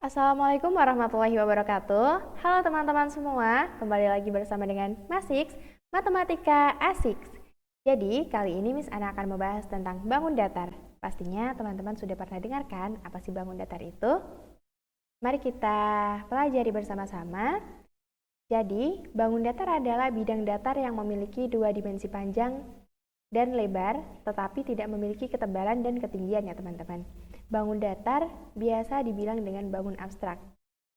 Assalamualaikum warahmatullahi wabarakatuh. Halo teman-teman semua, kembali lagi bersama dengan Masix, Matematika Asik. Jadi, kali ini Miss Ana akan membahas tentang bangun datar. Pastinya teman-teman sudah pernah dengarkan apa sih bangun datar itu? Mari kita pelajari bersama-sama. Jadi, bangun datar adalah bidang datar yang memiliki dua dimensi panjang dan lebar, tetapi tidak memiliki ketebalan dan ketinggian ya teman-teman. Bangun datar biasa dibilang dengan bangun abstrak.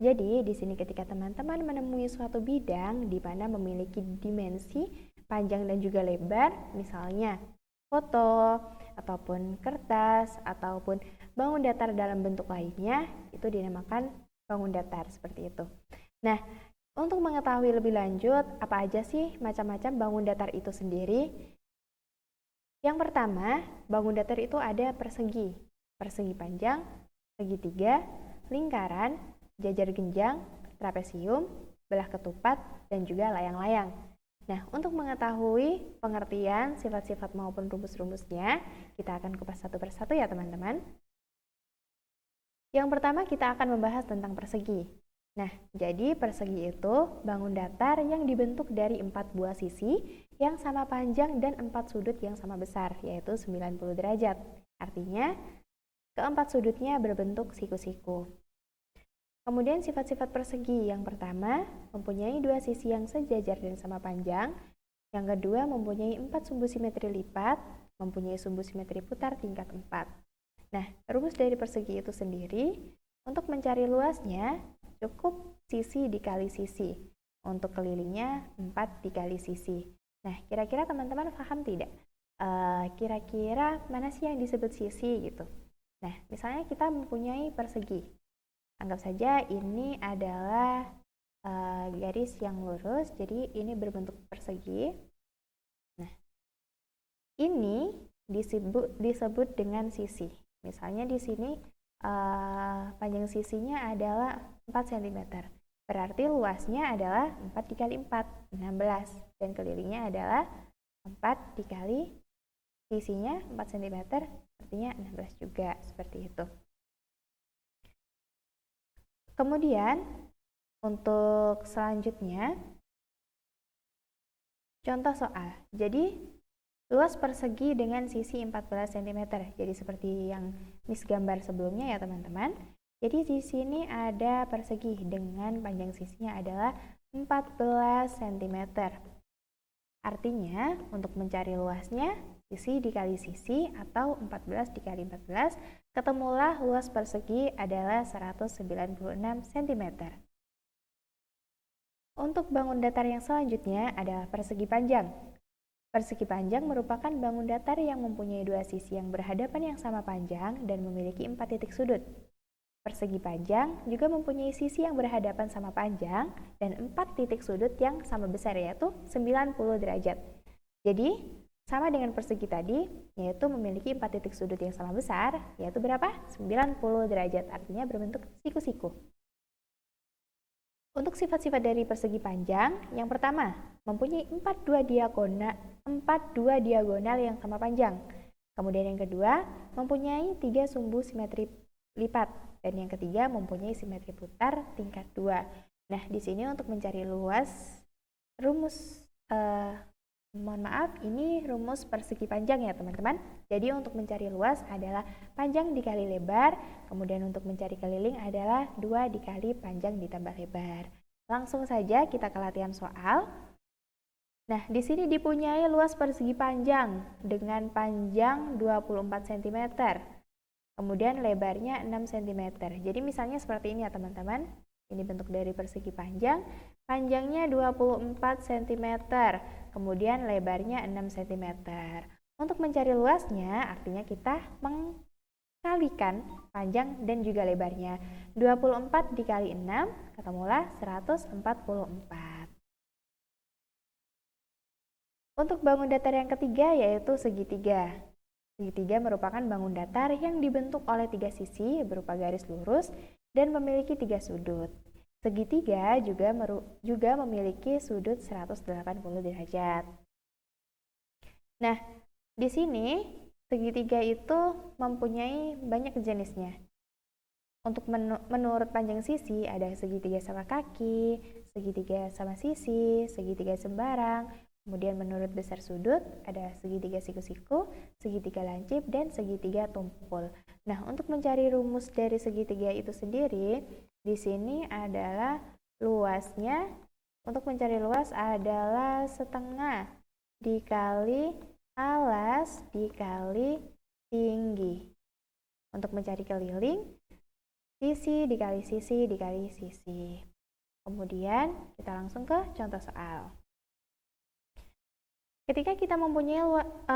Jadi, di sini ketika teman-teman menemui suatu bidang di mana memiliki dimensi panjang dan juga lebar, misalnya foto, ataupun kertas, ataupun bangun datar dalam bentuk lainnya, itu dinamakan bangun datar seperti itu. Nah, untuk mengetahui lebih lanjut, apa aja sih macam-macam bangun datar itu sendiri? Yang pertama, bangun datar itu ada persegi, persegi panjang, segitiga, lingkaran, jajar genjang, trapesium, belah ketupat, dan juga layang-layang. Nah, untuk mengetahui pengertian, sifat-sifat maupun rumus-rumusnya, kita akan kupas satu persatu ya teman-teman. Yang pertama kita akan membahas tentang persegi. Nah, jadi persegi itu bangun datar yang dibentuk dari 4 buah sisi yang sama panjang dan 4 sudut yang sama besar, yaitu 90 derajat. Artinya, keempat sudutnya berbentuk siku-siku. Kemudian sifat-sifat persegi yang pertama, mempunyai dua sisi yang sejajar dan sama panjang. Yang kedua, mempunyai 4 sumbu simetri lipat, mempunyai sumbu simetri putar tingkat 4. Nah, rumus dari persegi itu sendiri, untuk mencari luasnya, cukup sisi dikali sisi. Untuk kelilingnya 4 dikali sisi. Nah, kira-kira teman-teman paham tidak? Kira-kira mana sih yang disebut sisi gitu? Nah, misalnya kita mempunyai persegi. Anggap saja ini adalah garis yang lurus, jadi ini berbentuk persegi. Nah, ini disebut dengan sisi. Misalnya di sini panjang sisinya adalah 4 cm. Berarti luasnya adalah 4 dikali 4, 16. Dan kelilingnya adalah 4 dikali sisinya 4 cm, artinya 16 juga, seperti itu. Kemudian, untuk selanjutnya, contoh soal. Jadi, luas persegi dengan sisi 14 cm. Jadi seperti yang Miss gambar sebelumnya ya teman-teman. Jadi di sini ada persegi dengan panjang sisinya adalah 14 cm. Artinya untuk mencari luasnya, sisi dikali sisi atau 14 dikali 14, ketemulah luas persegi adalah 196 cm. Untuk bangun datar yang selanjutnya adalah persegi panjang. Persegi panjang merupakan bangun datar yang mempunyai dua sisi yang berhadapan yang sama panjang dan memiliki 4 titik sudut. Persegi panjang juga mempunyai sisi yang berhadapan sama panjang dan 4 titik sudut yang sama besar, yaitu 90 derajat. Jadi, sama dengan persegi tadi, yaitu memiliki 4 titik sudut yang sama besar, yaitu berapa? 90 derajat, artinya berbentuk siku-siku. Untuk sifat-sifat dari persegi panjang, yang pertama, mempunyai 4 dua diagonal yang sama panjang. Kemudian yang kedua, mempunyai 3 sumbu simetri lipat. Dan yang ketiga, mempunyai simetri putar tingkat 2. Nah, di sini untuk mencari luas, ini rumus persegi panjang ya teman-teman. Jadi untuk mencari luas adalah panjang dikali lebar, kemudian untuk mencari keliling adalah 2 dikali panjang ditambah lebar. Langsung saja kita ke latihan soal. Nah, di sini dipunyai luas persegi panjang dengan panjang 24 cm. Kemudian lebarnya 6 cm. Jadi misalnya seperti ini ya teman-teman. Ini bentuk dari persegi panjang. Panjangnya 24 cm. Kemudian lebarnya 6 cm. Untuk mencari luasnya, artinya kita mengkalikan panjang dan juga lebarnya. 24 dikali 6, ketemulah 144. Untuk bangun datar yang ketiga yaitu segitiga. Segitiga merupakan bangun datar yang dibentuk oleh 3 sisi berupa garis lurus dan memiliki 3 sudut. Segitiga juga memiliki sudut 180 derajat. Nah, di sini segitiga itu mempunyai banyak jenisnya. Untuk menurut panjang sisi ada segitiga sama kaki, segitiga sama sisi, segitiga sembarang. Kemudian menurut besar sudut ada segitiga siku-siku, segitiga lancip, dan segitiga tumpul. Nah, untuk mencari rumus dari segitiga itu sendiri, di sini adalah luasnya. Untuk mencari luas adalah setengah dikali alas dikali tinggi. Untuk mencari keliling, sisi dikali sisi dikali sisi. Kemudian kita langsung ke contoh soal. Ketika kita mempunyai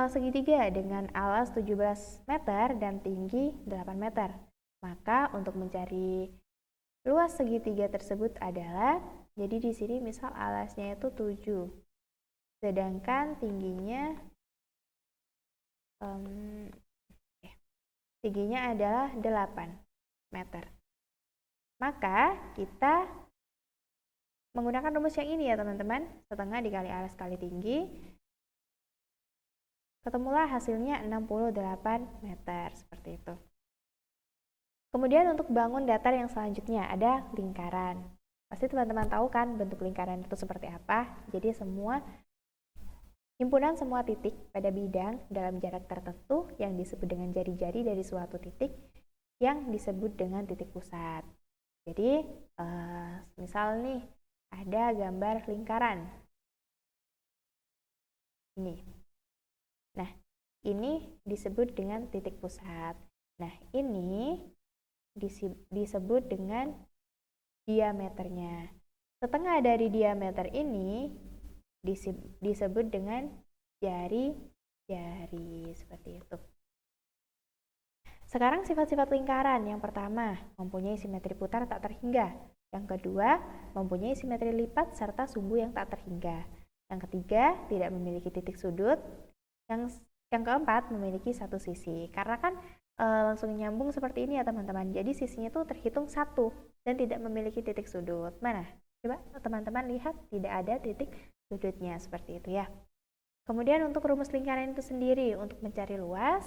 segitiga dengan alas 17 meter dan tinggi 8 meter, maka untuk mencari luas segitiga tersebut adalah, jadi di sini misal alasnya itu 7, sedangkan tingginya adalah 8 meter. Maka kita menggunakan rumus yang ini ya teman-teman, setengah dikali alas kali tinggi, ketemulah hasilnya 68 meter, seperti itu. Kemudian untuk bangun datar yang selanjutnya ada lingkaran. Pasti teman-teman tahu kan bentuk lingkaran itu seperti apa. Jadi himpunan semua titik pada bidang dalam jarak tertentu yang disebut dengan jari-jari dari suatu titik yang disebut dengan titik pusat. Jadi misal nih ada gambar lingkaran ini. Nah, ini disebut dengan titik pusat. Nah, ini disebut dengan diameternya. Setengah dari diameter ini disebut dengan jari-jari, seperti itu. Sekarang sifat-sifat lingkaran. Yang pertama, mempunyai simetri putar tak terhingga. Yang kedua, mempunyai simetri lipat serta sumbu yang tak terhingga. Yang ketiga, tidak memiliki titik sudut. Yang keempat, memiliki satu sisi. Karena kan langsung nyambung seperti ini ya teman-teman. Jadi sisinya itu terhitung satu dan tidak memiliki titik sudut. Mana? Coba teman-teman lihat, tidak ada titik sudutnya, seperti itu ya. Kemudian untuk rumus lingkaran itu sendiri, untuk mencari luas,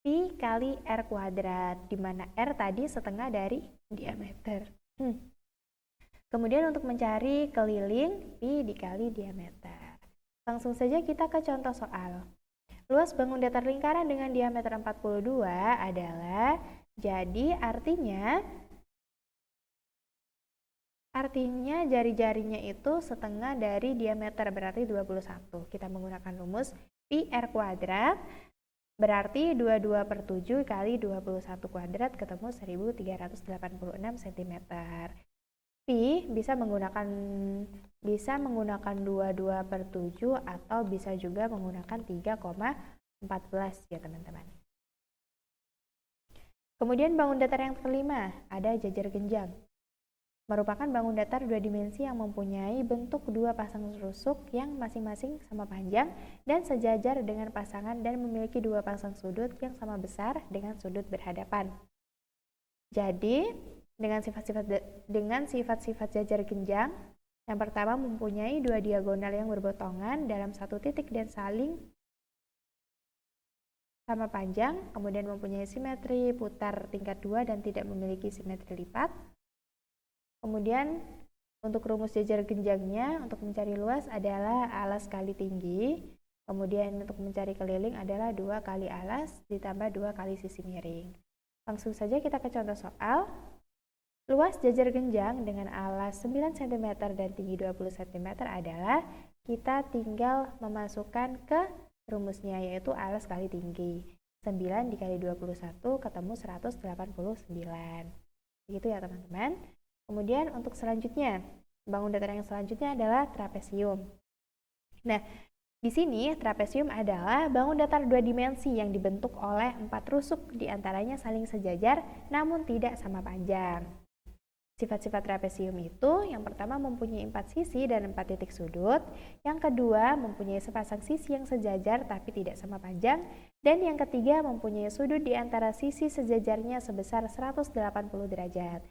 Pi kali R kuadrat, di mana R tadi setengah dari diameter. Kemudian untuk mencari keliling, Pi dikali diameter. Langsung saja kita ke contoh soal. Luas bangun datar lingkaran dengan diameter 42 adalah, jadi artinya jari-jarinya itu setengah dari diameter, berarti 21. Kita menggunakan rumus Pi R kuadrat, berarti 22/7 kali 21 kuadrat ketemu 1386 cm. Pi bisa menggunakan 22/7 atau bisa juga menggunakan 3,14 ya teman-teman. Kemudian bangun datar yang kelima, ada jajar genjang. Merupakan bangun datar dua dimensi yang mempunyai bentuk dua pasang rusuk yang masing-masing sama panjang dan sejajar dengan pasangan dan memiliki dua pasang sudut yang sama besar dengan sudut berhadapan. Jadi, dengan sifat-sifat jajar genjang, yang pertama mempunyai dua diagonal yang berbotongan dalam satu titik dan saling sama panjang, kemudian mempunyai simetri putar tingkat 2 dan tidak memiliki simetri lipat. Kemudian untuk rumus jajar genjangnya, untuk mencari luas adalah alas kali tinggi, kemudian untuk mencari keliling adalah 2 kali alas ditambah 2 kali sisi miring. Langsung saja kita ke contoh soal. Luas jajar genjang dengan alas 9 cm dan tinggi 20 cm adalah, kita tinggal memasukkan ke rumusnya, yaitu alas kali tinggi. 9 dikali 21 ketemu 189. Begitu ya teman-teman. Kemudian untuk selanjutnya, bangun datar yang selanjutnya adalah trapesium. Nah, di sini trapesium adalah bangun datar dua dimensi yang dibentuk oleh 4 rusuk, diantaranya saling sejajar namun tidak sama panjang. Sifat-sifat trapesium itu, yang pertama mempunyai 4 sisi dan 4 titik sudut, yang kedua mempunyai sepasang sisi yang sejajar tapi tidak sama panjang, dan yang ketiga mempunyai sudut di antara sisi sejajarnya sebesar 180 derajat.